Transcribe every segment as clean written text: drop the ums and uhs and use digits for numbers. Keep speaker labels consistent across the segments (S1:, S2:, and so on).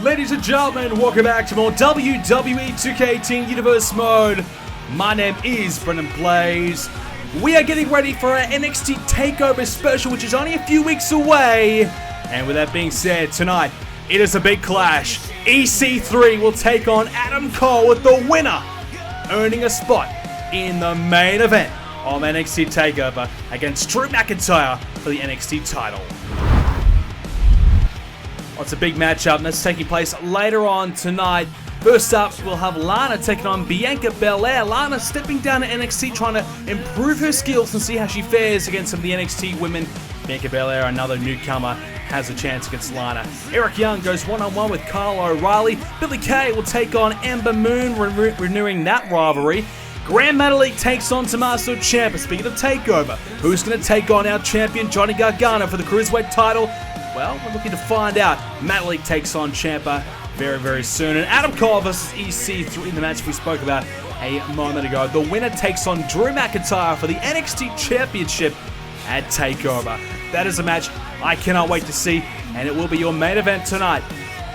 S1: Ladies and gentlemen, welcome back to more WWE 2k18 Universe Mode. My name is BrendenPlayz. We are getting ready for our NXT Takeover special, which is only a few weeks away. And with that being said, tonight, it is a big clash. EC3 will take on Adam Cole, with the winner earning a spot in the main event of NXT Takeover against Drew McIntyre for the NXT title. Well, it's a big matchup, and that's taking place later on tonight. First up, we'll have Lana taking on Bianca Belair. Lana stepping down to NXT, trying to improve her skills and see how she fares against some of the NXT women. Bianca Belair, another newcomer, has a chance against Lana. Eric Young goes one-on-one with Kyle O'Reilly. Billie Kay will take on Ember Moon, renewing that rivalry. Gran Metalik takes on Tommaso Ciampa. Speaking of TakeOver, who's going to take on our champion Johnny Gargano for the Cruiserweight title? Well, we're looking to find out. Metalik takes on Ciampa very, very soon. And Adam Cole versus EC3 in the match we spoke about a moment ago. The winner takes on Drew McIntyre for the NXT Championship at TakeOver. That is a match I cannot wait to see, and it will be your main event tonight.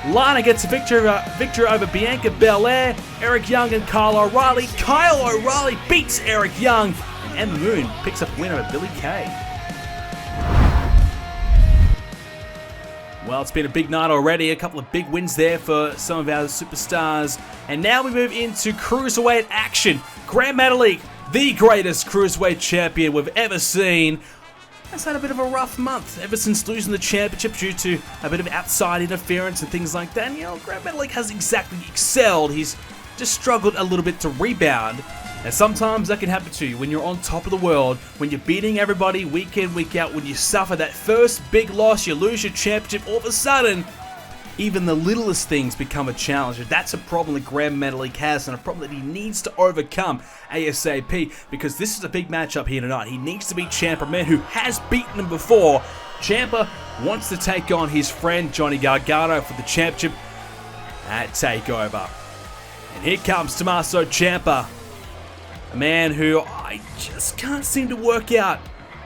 S1: Lana gets a victory over Bianca Belair. Eric Young and Kyle O'Reilly. Kyle O'Reilly beats Eric Young, and Ember Moon picks up a win over Billie Kay. Well, it's been a big night already, a couple of big wins there for some of our superstars. And now we move into Cruiserweight action. Gran Metalik, the greatest Cruiserweight champion we've ever seen, has had a bit of a rough month ever since losing the championship due to a bit of outside interference and things like that. And, you know, Gran Metalik hasn't exactly excelled. He's just struggled a little bit to rebound. And sometimes that can happen to you when you're on top of the world, when you're beating everybody week in, week out, when you suffer that first big loss, you lose your championship, all of a sudden, even the littlest things become a challenge. That's a problem that Gran Metalik has, and a problem that he needs to overcome ASAP, because this is a big matchup here tonight. He needs to beat Ciampa, a man who has beaten him before. Ciampa wants to take on his friend Johnny Gargano for the championship at TakeOver. And here comes Tommaso Ciampa, a man who I just can't seem to work out.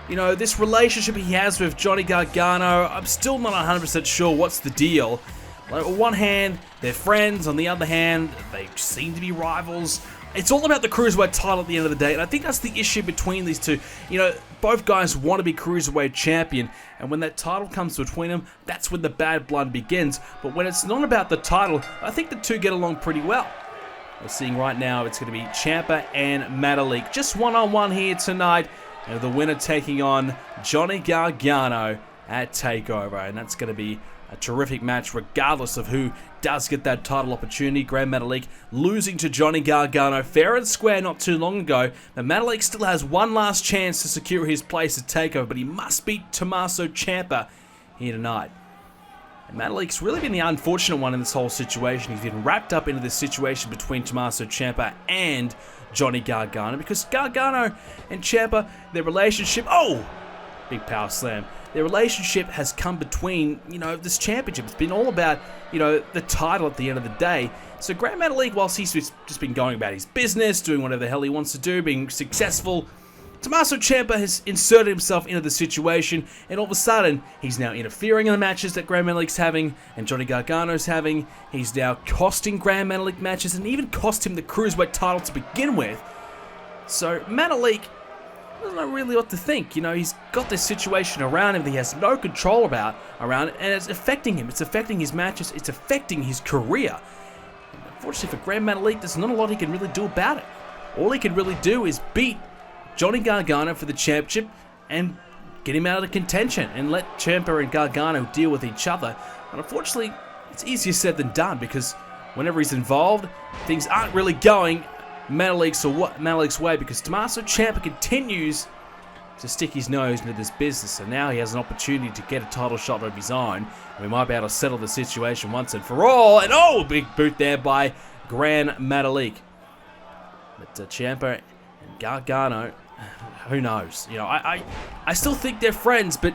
S1: You know, this relationship he has with Johnny Gargano, I'm still not 100% sure what's the deal. Like, on one hand, they're friends. On the other hand, they seem to be rivals. It's all about the Cruiserweight title at the end of the day, and I think that's the issue between these two. You know, both guys want to be Cruiserweight champion, and when that title comes between them, that's when the bad blood begins. But when it's not about the title, I think the two get along pretty well. We're seeing right now it's going to be Ciampa and Metalik. Just one-on-one here tonight. And the winner taking on Johnny Gargano at TakeOver. And that's going to be a terrific match regardless of who does get that title opportunity. Gran Metalik losing to Johnny Gargano fair and square not too long ago. But Metalik still has one last chance to secure his place at TakeOver. But he must beat Tommaso Ciampa here tonight. Metalik's really been the unfortunate one in this whole situation. He's been wrapped up into this situation between Tommaso Ciampa and Johnny Gargano, because Gargano and Ciampa, their relationship, big power slam. Their relationship has come between, you know, this championship. It's been all about, you know, the title at the end of the day. So Gran Metalik, whilst he's just been going about his business, doing whatever the hell he wants to do, being successful, Tommaso Ciampa has inserted himself into the situation, and all of a sudden, he's now interfering in the matches that Gran Metalik's having, and Johnny Gargano's having. He's now costing Gran Metalik matches, and even cost him the Cruiserweight title to begin with. So, Metalik doesn't know really what to think. You know, he's got this situation around him that he has no control around it, and it's affecting him. It's affecting his matches. It's affecting his career. And unfortunately for Gran Metalik, there's not a lot he can really do about it. All he can really do is beat Johnny Gargano for the championship and get him out of the contention and let Ciampa and Gargano deal with each other. And unfortunately, it's easier said than done, because whenever he's involved, things aren't really going Metalik's way, because Tommaso Ciampa continues to stick his nose into this business. So now he has an opportunity to get a title shot of his own, and we might be able to settle the situation once and for all. And big boot there by Gran Metalik. But Ciampa and Gargano who knows? You know, I still think they're friends, but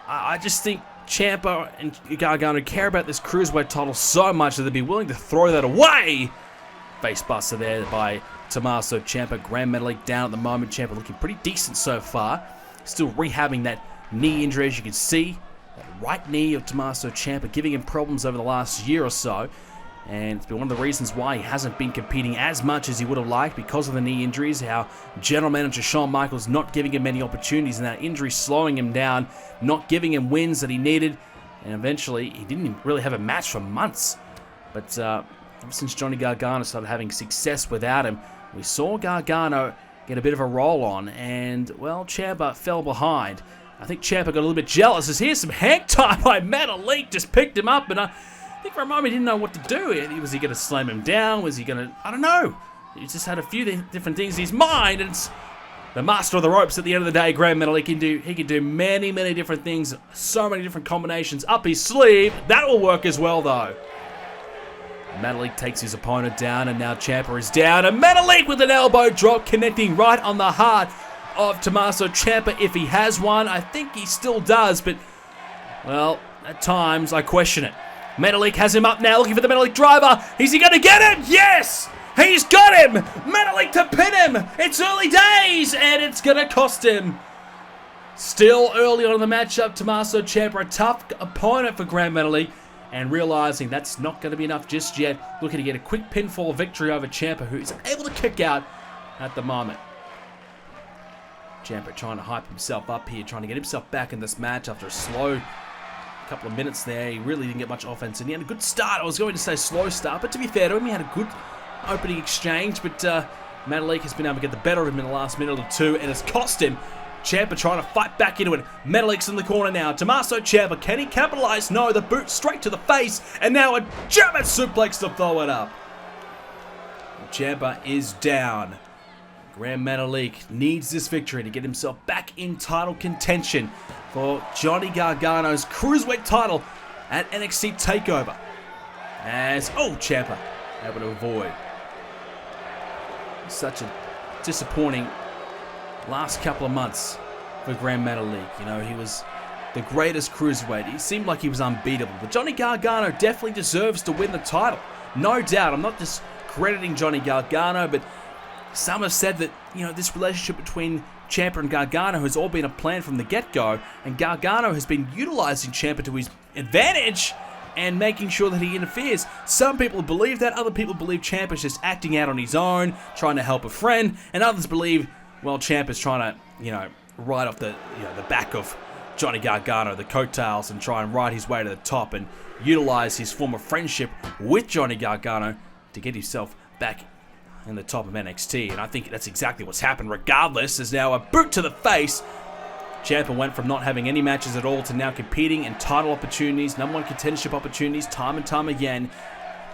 S1: I just think Ciampa and Gargano care about this Cruiserweight title so much that they'd be willing to throw that away. Facebuster there by Tommaso Ciampa. Grand Metalik down at the moment. Ciampa looking pretty decent so far. Still rehabbing that knee injury, as you can see. That right knee of Tommaso Ciampa giving him problems over the last year or so. And it's been one of the reasons why he hasn't been competing as much as he would have liked because of the knee injuries. How General Manager Shawn Michaels not giving him many opportunities and that injury slowing him down, not giving him wins that he needed. And eventually, he didn't really have a match for months. But ever since Johnny Gargano started having success without him, we saw Gargano get a bit of a roll on. And, well, Ciampa fell behind. I think Ciampa got a little bit jealous as here's some hang time by Metalik. Just picked him up, and I think for a moment he didn't know what to do. Was he going to slam him down? Was he going to... I don't know. He just had a few different things in his mind, and it's the master of the ropes at the end of the day. Grand Metalik he can do many, many different things, so many different combinations up his sleeve. That will work as well, though. Metalik takes his opponent down, and now Ciampa is down, and Metalik with an elbow drop connecting right on the heart of Tommaso Ciampa, if he has one. I think he still does, but, well, at times I question it. Metalik has him up now, looking for the Metalik driver. Is he going to get him? Yes! He's got him! Metalik to pin him! It's early days, and it's going to cost him. Still early on in the matchup, Tommaso Ciampa, a tough opponent for Grand Metalik, and realizing that's not going to be enough just yet, looking to get a quick pinfall victory over Ciampa, who is able to kick out at the moment. Ciampa trying to hype himself up here, trying to get himself back in this match after a slow couple of minutes there. He really didn't get much offense, and he had a good start. I was going to say slow start, but to be fair to him, he had a good opening exchange, but Metalik has been able to get the better of him in the last minute or two, and it's cost him. Ciampa trying to fight back into it. Metalik's in the corner now. Tommaso Ciampa, can he capitalize? No, the boot straight to the face, and now a German suplex to follow it up. Ciampa is down. Grand Metalik needs this victory to get himself back in title contention for Johnny Gargano's Cruiserweight title at NXT Takeover. As, Ciampa able to avoid. Such a disappointing last couple of months for Grand Metalik. You know, he was the greatest Cruiserweight. He seemed like he was unbeatable. But Johnny Gargano definitely deserves to win the title. No doubt. I'm not discrediting Johnny Gargano, but some have said that, you know, this relationship between Ciampa and Gargano has all been a plan from the get-go, and Gargano has been utilizing Ciampa to his advantage and making sure that he interferes. Some people believe that, other people believe Ciampa's just acting out on his own, trying to help a friend, and others believe, well, Ciampa's trying to, you know, ride off the back of Johnny Gargano, the coattails, and try and ride his way to the top and utilize his former friendship with Johnny Gargano to get himself back in the top of NXT, and I think that's exactly what's happened. Regardless, there's now a boot to the face. Ciampa went from not having any matches at all to now competing in title opportunities, number one contendership opportunities, time and time again.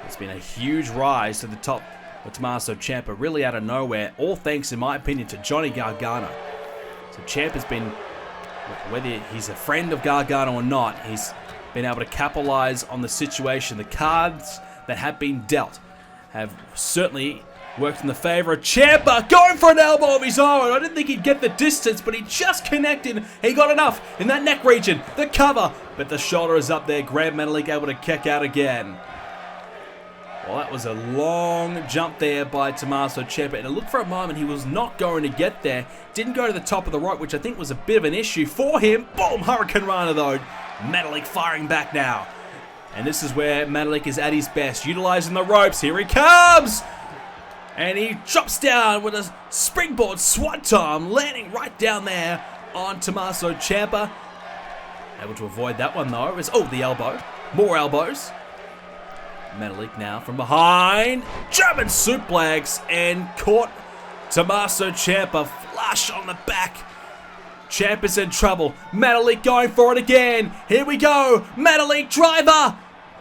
S1: It's been a huge rise to the top with Tommaso Ciampa, really out of nowhere, all thanks, in my opinion, to Johnny Gargano. So Ciampa's been, whether he's a friend of Gargano or not, he's been able to capitalize on the situation. The cards that have been dealt have certainly worked in the favor of Ciampa, going for an elbow of his own. I didn't think he'd get the distance, but he just connected. He got enough in that neck region. The cover, but the shoulder is up there. Grand Metalik able to kick out again. Well, that was a long jump there by Tommaso Ciampa, and it looked for a moment he was not going to get there. Didn't go to the top of the rope, which I think was a bit of an issue for him. Boom, Hurricane Rana though. Metalik firing back now. And this is where Metalik is at his best, utilizing the ropes. Here he comes! And he drops down with a springboard swanton, landing right down there on Tommaso Ciampa. Able to avoid that one though. The elbow. More elbows. Metalik now from behind. German suplex and caught Tommaso Ciampa flush on the back. Ciampa's in trouble. Metalik going for it again. Here we go. Metalik driver.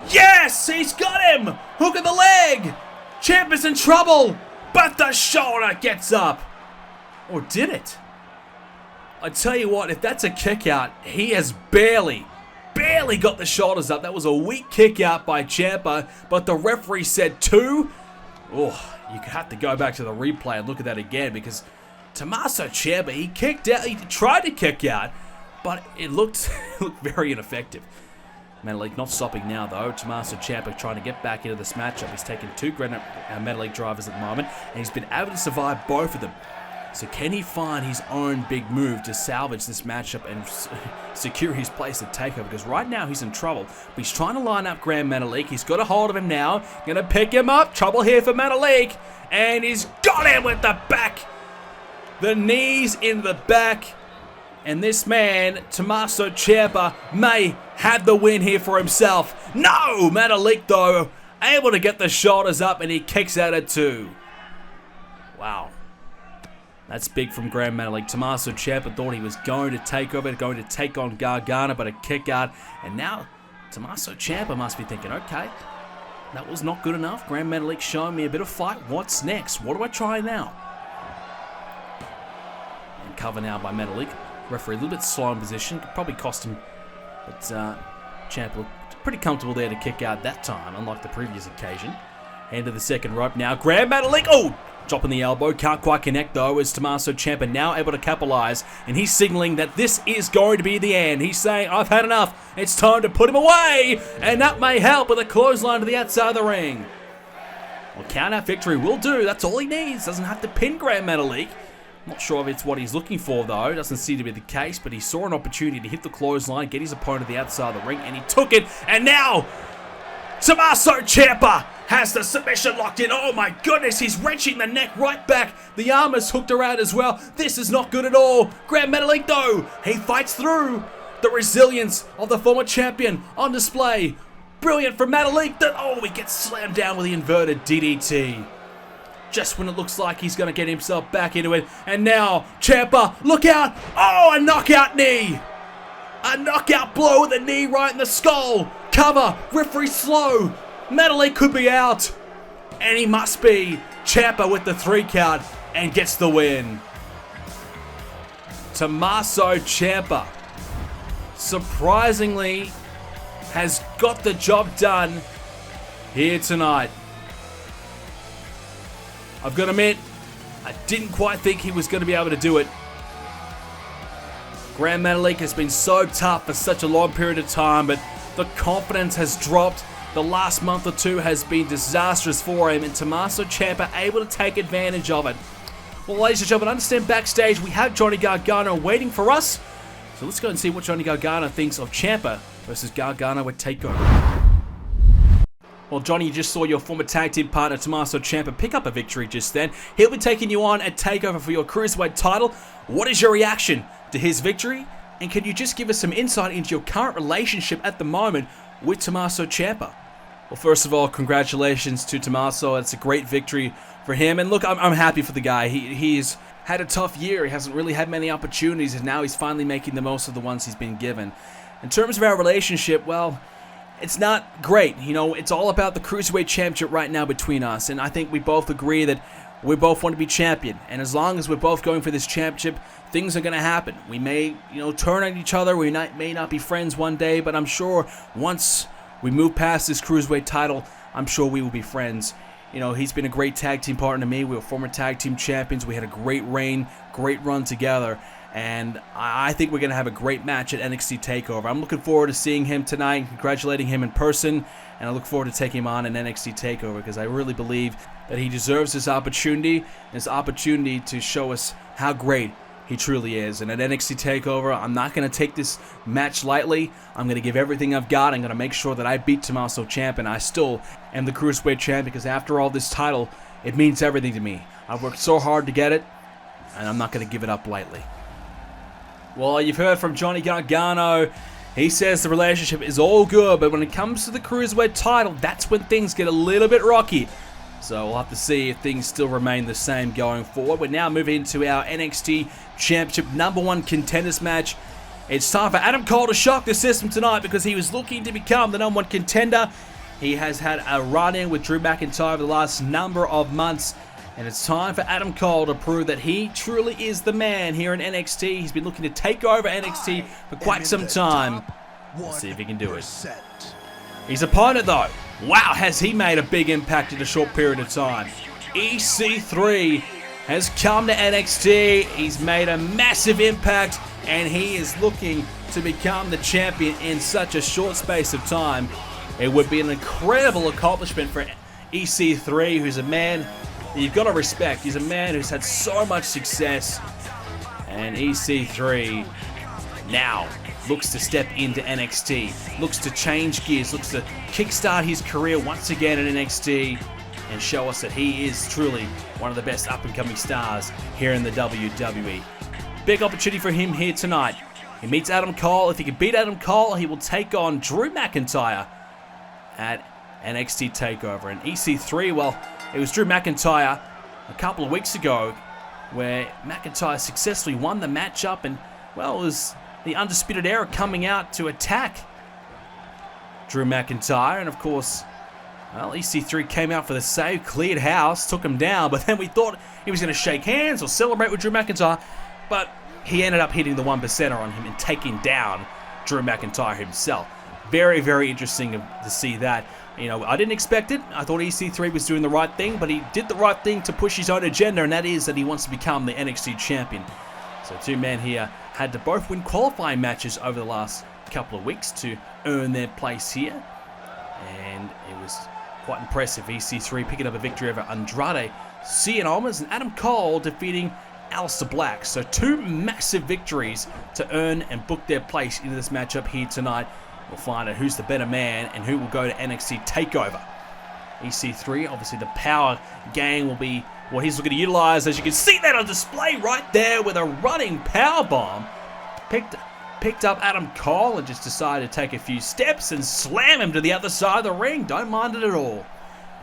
S1: Yes, he's got him. Hook of the leg. Ciampa's in trouble, but the shoulder gets up. Or did it? I tell you what, if that's a kick out, he has barely got the shoulders up. That was a weak kick out by Ciampa, but the referee said 2. Oh, you have to go back to the replay and look at that again, because Tommaso Ciampa, he kicked out, he tried to kick out, but it looked very ineffective. Metalik not stopping now though. Tommaso Ciampa trying to get back into this matchup. He's taken two Metalik drivers at the moment, and he's been able to survive both of them. So can he find his own big move to salvage this matchup and secure his place at Takeover? Because right now he's in trouble. But he's trying to line up Gran Metalik. He's got a hold of him now. Gonna pick him up. Trouble here for Metalik. And he's got him with the back. The knees in the back. And this man, Tommaso Ciampa, may have the win here for himself. No! Metalik though, able to get the shoulders up, and he kicks out at 2. Wow. That's big from Gran Metalik. Tommaso Ciampa thought he was going to take over, going to take on Gargano, but a kick out. And now Tommaso Ciampa must be thinking, okay, that was not good enough. Gran Metalik showing me a bit of fight. What's next? What do I try now? And cover now by Metalik. Referee a little bit slow in position. Could probably cost him. But Ciampa looked pretty comfortable there to kick out that time, unlike the previous occasion. End of the second rope now. Gran Metalik. Oh! Dropping the elbow, can't quite connect though, as Tommaso Ciampa now able to capitalize, and he's signaling that this is going to be the end. He's saying, I've had enough, it's time to put him away, and that may help with a clothesline to the outside of the ring. Well, count out victory will do, that's all he needs, doesn't have to pin Gran Metalik. Not sure if it's what he's looking for though, doesn't seem to be the case, but he saw an opportunity to hit the clothesline, get his opponent to the outside of the ring, and he took it, and now Tommaso Ciampa has the submission locked in. Oh my goodness, he's wrenching the neck right back. The arm is hooked around as well. This is not good at all. Gran Metalik though, he fights through. The resilience of the former champion on display. Brilliant from Metalik. Oh, he gets slammed down with the inverted DDT. Just when it looks like he's going to get himself back into it. And now, Ciampa, look out. Oh, a knockout knee. A knockout blow with the knee right in the skull. Cover, referee slow. Metalik could be out. And he must be. Ciampa with the 3 count and gets the win. Tommaso Ciampa surprisingly has got the job done here tonight. I've got to admit, I didn't quite think he was going to be able to do it. Gran Metalik has been so tough for such a long period of time, but the confidence has dropped. The last month or two has been disastrous for him, and Tommaso Ciampa able to take advantage of it. Well, ladies and gentlemen, understand backstage we have Johnny Gargano waiting for us. So let's go and see what Johnny Gargano thinks of Ciampa versus Gargano at Takeover. Well, Johnny, you just saw your former tag team partner Tommaso Ciampa pick up a victory just then. He'll be taking you on at Takeover for your Cruiserweight title. What is your reaction to his victory? And can you just give us some insight into your current relationship at the moment with Tommaso Ciampa? Well, first of all, congratulations to Tommaso. It's a great victory for him. And look, I'm happy for the guy. He's had a tough year. He hasn't really had many opportunities, and now he's finally making the most of the ones he's been given. In terms of our relationship, well, it's not great. You know, it's all about the Cruiserweight Championship right now between us. And I think we both agree that we both want to be champion. And as long as we're both going for this championship, things are going to happen. We may, turn on each other. We may not be friends one day, but I'm sure once we move past this Cruiserweight title, I'm sure we will be friends. He's been a great tag team partner to me. We were former tag team champions. We had a great reign, great run together. And I think we're going to have a great match at NXT Takeover. I'm looking forward to seeing him tonight, congratulating him in person, and I look forward to taking him on in NXT Takeover because I really believe that he deserves this opportunity to show us how great he truly is. And at NXT Takeover, I'm not going to take this match lightly. I'm going to give everything I've got. I'm going to make sure that I beat Tommaso Ciampa, and I still am the Cruiserweight champ because after all, this title, it means everything to me. I've worked so hard to get it, and I'm not going to give it up lightly. Well, you've heard from Johnny Gargano. He says the relationship is all good, but when it comes to the Cruiserweight title, that's when things get a little bit rocky. So we'll have to see if things still remain the same going forward. We're now moving into our NXT Championship #1 contenders match. It's time for Adam Cole to shock the system tonight because he was looking to become the #1 contender. He has had a run-in with Drew McIntyre for the last number of months. And it's time for Adam Cole to prove that he truly is the man here in NXT. He's been looking to take over NXT for quite some time. Let's see if he can do it. His opponent, though, wow, has he made a big impact in a short period of time. EC3 has come to NXT. He's made a massive impact, and he is looking to become the champion in such a short space of time. It would be an incredible accomplishment for EC3, who's a man that you've got to respect. He's a man who's had so much success, and EC3 now looks to step into NXT, looks to change gears, looks to kickstart his career once again in NXT and show us that he is truly one of the best up-and-coming stars here in the WWE. Big opportunity for him here tonight. He meets Adam Cole. If he can beat Adam Cole, he will take on Drew McIntyre at NXT Takeover. And EC3, well, it was Drew McIntyre a couple of weeks ago where McIntyre successfully won the matchup, and, well, it was the Undisputed Era coming out to attack Drew McIntyre, and of course, well, EC3 came out for the save, cleared house, took him down, but then we thought he was going to shake hands or celebrate with Drew McIntyre, but he ended up hitting the 1%er on him and taking down Drew McIntyre himself. Very, very interesting to see that. You know, I didn't expect it. I thought EC3 was doing the right thing, but he did the right thing to push his own agenda, and that is that he wants to become the NXT champion. So two men here had to both win qualifying matches over the last couple of weeks to earn their place here, and it was quite impressive. EC3 picking up a victory over Andrade Cien Almas and Adam Cole defeating Aleister Black. So two massive victories to earn and book their place into this matchup here tonight. We'll find out who's the better man and who will go to NXT TakeOver. EC3, obviously the power gang will be what he's looking to utilize. As you can see that on display right there with a running power bomb. Picked up Adam Cole and just decided to take a few steps and slam him to the other side of the ring. Don't mind it at all.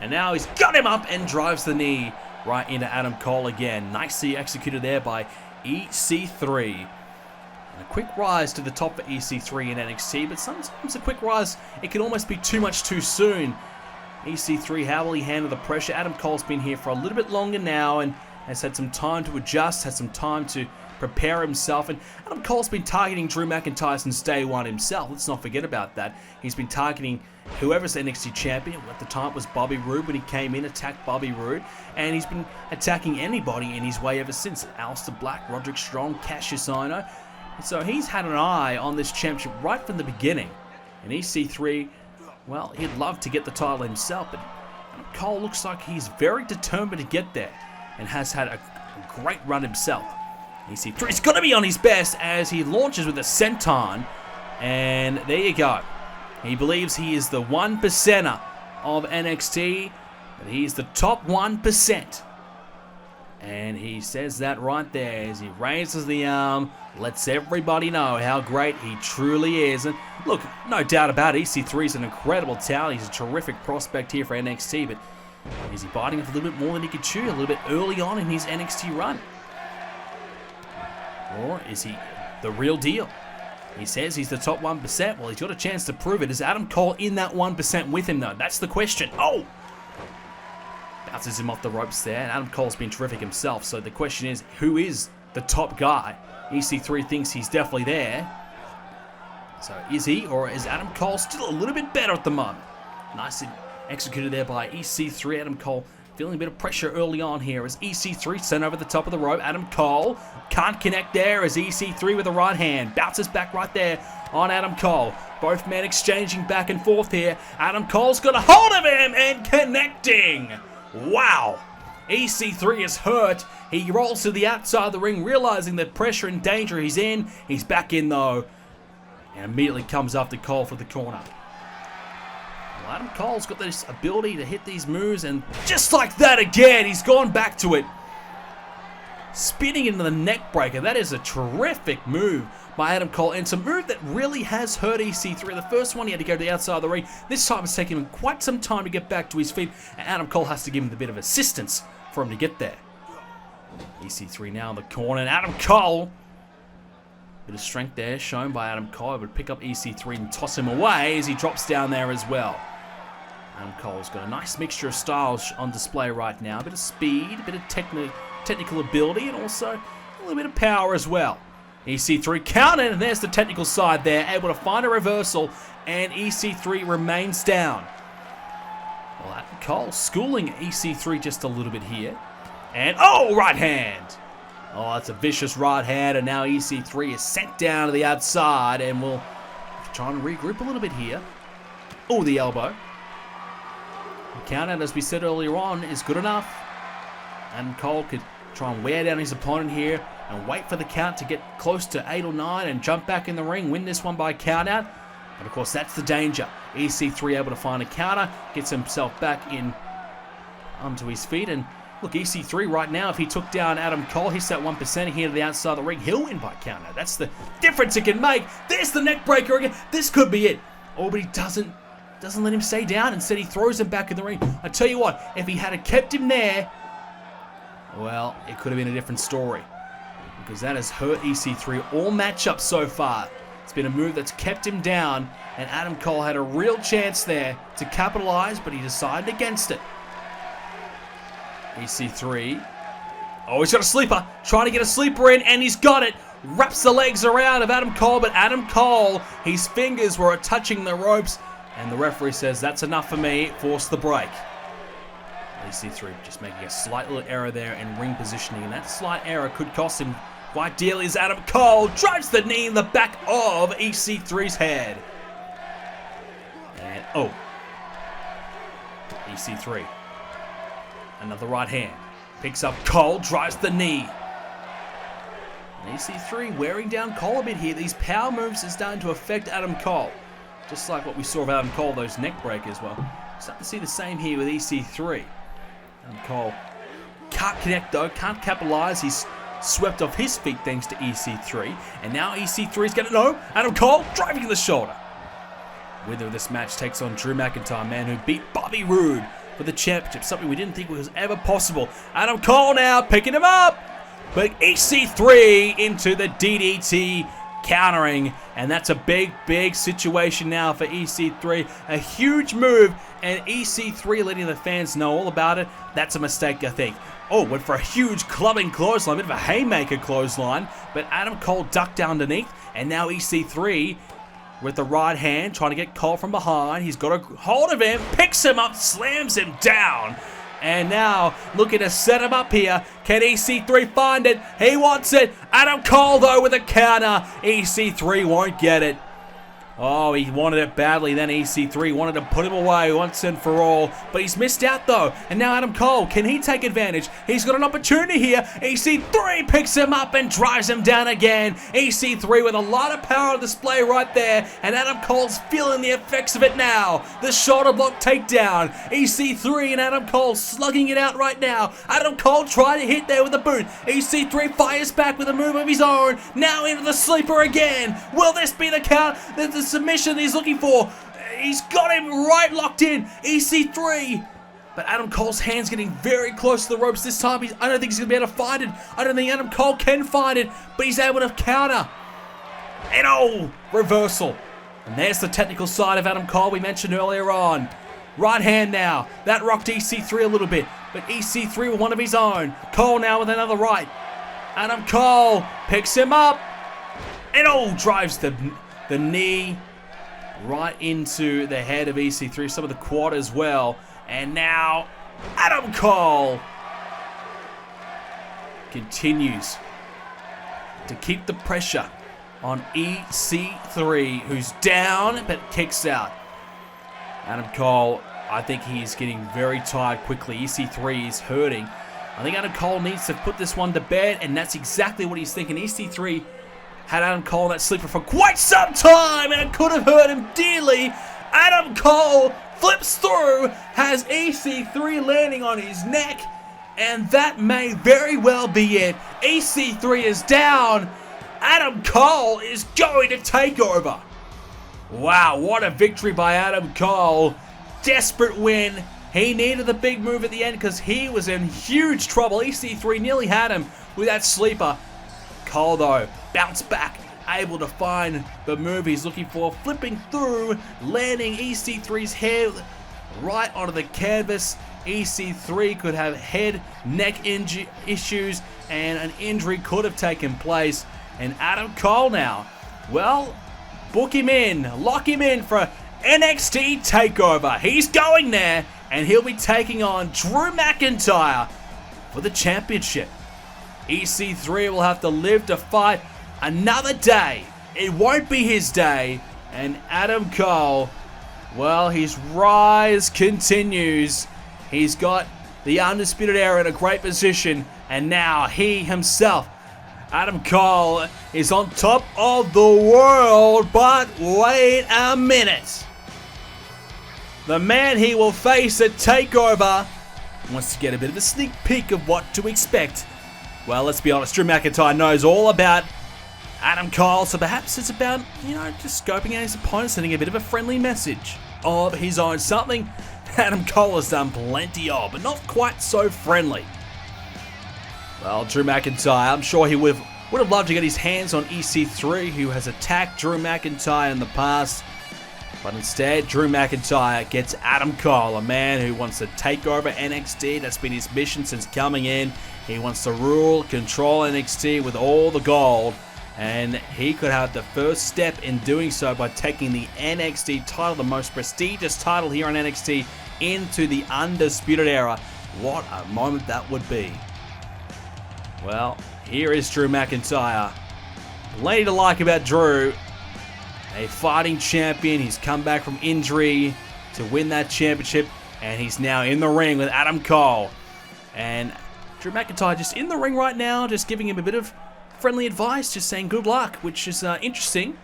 S1: And now he's got him up and drives the knee right into Adam Cole again. Nicely executed there by EC3. And a quick rise to the top for EC3 in NXT, but sometimes a quick rise, it can almost be too much too soon. EC3, how will he handle the pressure? Adam Cole's been here for a little bit longer now and has had some time to adjust, had some time to prepare himself, and Adam Cole's been targeting Drew McIntyre since day one himself. Let's not forget about that. He's been targeting whoever's the NXT champion. At the time it was Bobby Roode when he came in, attacked Bobby Roode, and he's been attacking anybody in his way ever since. Aleister Black, Roderick Strong, Cassius Ohno. So he's had an eye on this championship right from the beginning. And EC3, well, he'd love to get the title himself, but Adam Cole looks like he's very determined to get there and has had a great run himself. EC3's got to be on his best as he launches with a senton, and there you go. He believes he is the 1%er of NXT, but he's the top 1%. And he says that right there as he raises the arm, lets everybody know how great he truly is. And look, no doubt about it, EC3 is an incredible talent. He's a terrific prospect here for NXT, but is he biting off a little bit more than he could chew a little bit early on in his NXT run? Or is he the real deal? He says he's the top 1%. Well, he's got a chance to prove it. Is Adam Cole in that 1% with him, though? That's the question. Oh! Bounces him off the ropes there. And Adam Cole's been terrific himself. So the question is, who is the top guy? EC3 thinks he's definitely there. So is he, or is Adam Cole still a little bit better at the moment? Nicely executed there by EC3. Adam Cole feeling a bit of pressure early on here as EC3 sent over the top of the rope. Adam Cole can't connect there as EC3 with the right hand. Bounces back right there on Adam Cole. Both men exchanging back and forth here. Adam Cole's got a hold of him and connecting. Wow. EC3 is hurt. He rolls to the outside of the ring, realizing the pressure and danger he's in. He's back in though, and immediately comes after Cole for the corner. Well, Adam Cole's got this ability to hit these moves, and just like that again, he's gone back to it. Spinning into the neck breaker. That is a terrific move by Adam Cole, and it's a move that really has hurt EC3. The first one, he had to go to the outside of the ring. This time it's taken him quite some time to get back to his feet, and Adam Cole has to give him a bit of assistance for him to get there. EC3 now in the corner, and Adam Cole, bit of strength there shown by Adam Cole, would pick up EC3 and toss him away as he drops down there as well. Adam Cole's got a nice mixture of styles on display right now. A bit of speed, a bit of technical ability, and also a little bit of power as well. EC3 counted, and there's the technical side there, able to find a reversal, and EC3 remains down. Well, Adam Cole schooling EC3 just a little bit here. And, oh, right hand. Oh, that's a vicious right hand, and now EC3 is sent down to the outside, and we'll try and regroup a little bit here. Oh, the elbow. The count out, as we said earlier on, is good enough. Adam Cole could try and wear down his opponent here and wait for the count to get close to 8 or 9 and jump back in the ring, win this one by count out. But of course, that's the danger. EC3 able to find a counter, gets himself back in onto his feet, and look, EC3 right now, if he took down Adam Cole, hits that 1% here to the outside of the ring, he'll win by counter. That's the difference it can make. There's the neck breaker again. This could be it. Oh, but he doesn't let him stay down. Instead, he throws him back in the ring. I tell you what, if he had kept him there, well, it could have been a different story. Because that has hurt EC3 all matchups so far. It's been a move that's kept him down, and Adam Cole had a real chance there to capitalize, but he decided against it. EC3. Oh, he's got a sleeper. Trying to get a sleeper in, and he's got it. Wraps the legs around of Adam Cole, but Adam Cole, his fingers were touching the ropes, and the referee says, that's enough for me. Force the break. EC3 just making a slight little error there in ring positioning, and that slight error could cost him quite dearly as Adam Cole drives the knee in the back of EC3's head. And, oh. EC3. Another right hand. Picks up Cole, drives the knee. And EC3 wearing down Cole a bit here. These power moves are starting to affect Adam Cole. Just like what we saw of Adam Cole, those neck breakers. Well, starting to see the same here with EC3. Adam Cole can't connect though, can't capitalize. He's swept off his feet thanks to EC3. And now EC3 is going to know. Adam Cole driving to the shoulder. Winner of this match takes on Drew McIntyre, man who beat Bobby Roode for the championship, something we didn't think was ever possible. Adam Cole now picking him up, but EC3 into the DDT, countering, and that's a big situation now for EC3. A huge move, and EC3 letting the fans know all about it. That's a mistake, I think. Oh, went for a huge clubbing clothesline, a bit of a haymaker clothesline, but Adam Cole ducked underneath, and now EC3 with the right hand, trying to get Cole from behind. He's got a hold of him, picks him up, slams him down. And now, looking to set him up here. Can EC3 find it? He wants it. Adam Cole, though, with a counter. EC3 won't get it. Oh, he wanted it badly. Then EC3 wanted to put him away once and for all. But he's missed out, though. And now Adam Cole, can he take advantage? He's got an opportunity here. EC3 picks him up and drives him down again. EC3 with a lot of power on display right there. And Adam Cole's feeling the effects of it now. The shoulder block takedown. EC3 and Adam Cole slugging it out right now. Adam Cole trying to hit there with a boot. EC3 fires back with a move of his own. Now into the sleeper again. Will this be the count? The submission he's looking for. He's got him right locked in. EC3. But Adam Cole's hand's getting very close to the ropes this time. I don't think he's going to be able to find it. I don't think Adam Cole can find it. But he's able to counter. And oh, reversal. And there's the technical side of Adam Cole we mentioned earlier on. Right hand now. That rocked EC3 a little bit. But EC3 with one of his own. Cole now with another right. Adam Cole picks him up. And oh, drives the knee right into the head of EC3, some of the quad as well. And now Adam Cole continues to keep the pressure on EC3, who's down but kicks out. Adam Cole, I think he's getting very tired quickly. EC3 is hurting. I think Adam Cole needs to put this one to bed, and that's exactly what he's thinking. EC3 had Adam Cole in that sleeper for quite some time, and it could have hurt him dearly. Adam Cole flips through, has EC3 landing on his neck, and that may very well be it. EC3 is down. Adam Cole is going to take over. Wow, what a victory by Adam Cole. Desperate win. He needed the big move at the end because he was in huge trouble. EC3 nearly had him with that sleeper. Cole, though, bounced back, able to find the move he's looking for, flipping through, landing EC3's head right onto the canvas. EC3 could have head, neck issues, and an injury could have taken place. And Adam Cole now, well, book him in, lock him in for NXT Takeover. He's going there, and he'll be taking on Drew McIntyre for the championship. EC3 will have to live to fight another day. It won't be his day. And Adam Cole, well, his rise continues. He's got the Undisputed Era in a great position. And now he himself, Adam Cole, is on top of the world. But wait a minute. The man he will face at TakeOver wants to get a bit of a sneak peek of what to expect. Well, let's be honest, Drew McIntyre knows all about Adam Cole, so perhaps it's about, just scoping out his opponent, sending a bit of a friendly message of his own. Something Adam Cole has done plenty of, but not quite so friendly. Well, Drew McIntyre, I'm sure he would have loved to get his hands on EC3, who has attacked Drew McIntyre in the past. But instead, Drew McIntyre gets Adam Cole, a man who wants to take over NXT. That's been his mission since coming in. He wants to rule, control NXT with all the gold. And he could have the first step in doing so by taking the NXT title, the most prestigious title here on NXT, into the Undisputed Era. What a moment that would be. Well, here is Drew McIntyre. Plenty to like about Drew. A fighting champion. He's come back from injury to win that championship. And he's now in the ring with Adam Cole. And Drew McIntyre just in the ring right now, just giving him a bit of friendly advice, just saying good luck, which is interesting.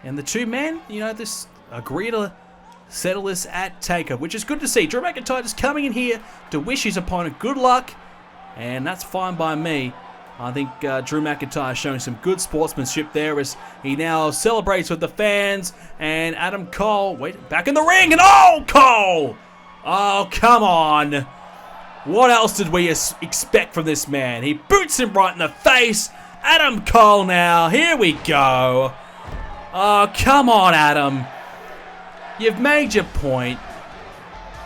S1: And the two men, just agree to settle this at TakeOver, which is good to see. Drew McIntyre just coming in here to wish his opponent good luck. And that's fine by me. I think Drew McIntyre showing some good sportsmanship there as he now celebrates with the fans. And Adam Cole, back in the ring, and Cole! Oh, come on. What else did we expect from this man? He boots him right in the face. Adam Cole now, here we go. Oh, come on, Adam. You've made your point.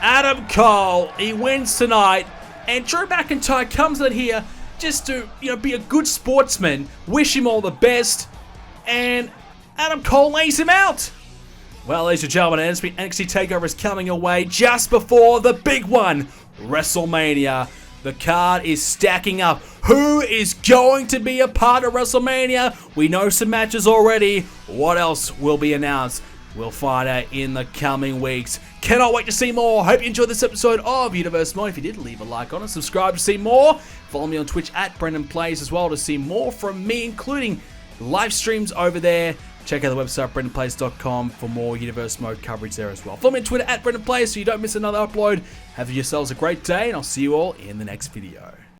S1: Adam Cole, he wins tonight. And Drew McIntyre comes in here just to, be a good sportsman, wish him all the best, and Adam Cole lays him out. Well, ladies and gentlemen, NXT Takeover is coming away just before the big one, WrestleMania. The card is stacking up. Who is going to be a part of WrestleMania? We know some matches already. What else will be announced? We'll find out in the coming weeks. Cannot wait to see more. Hope you enjoyed this episode of Universe Mode. If you did, leave a like on it. Subscribe to see more. Follow me on Twitch at BrendenPlayz as well to see more from me, including live streams over there. Check out the website, BrendenPlayz.com, for more Universe Mode coverage there as well. Follow me on Twitter at BrendenPlayz so you don't miss another upload. Have yourselves a great day, and I'll see you all in the next video.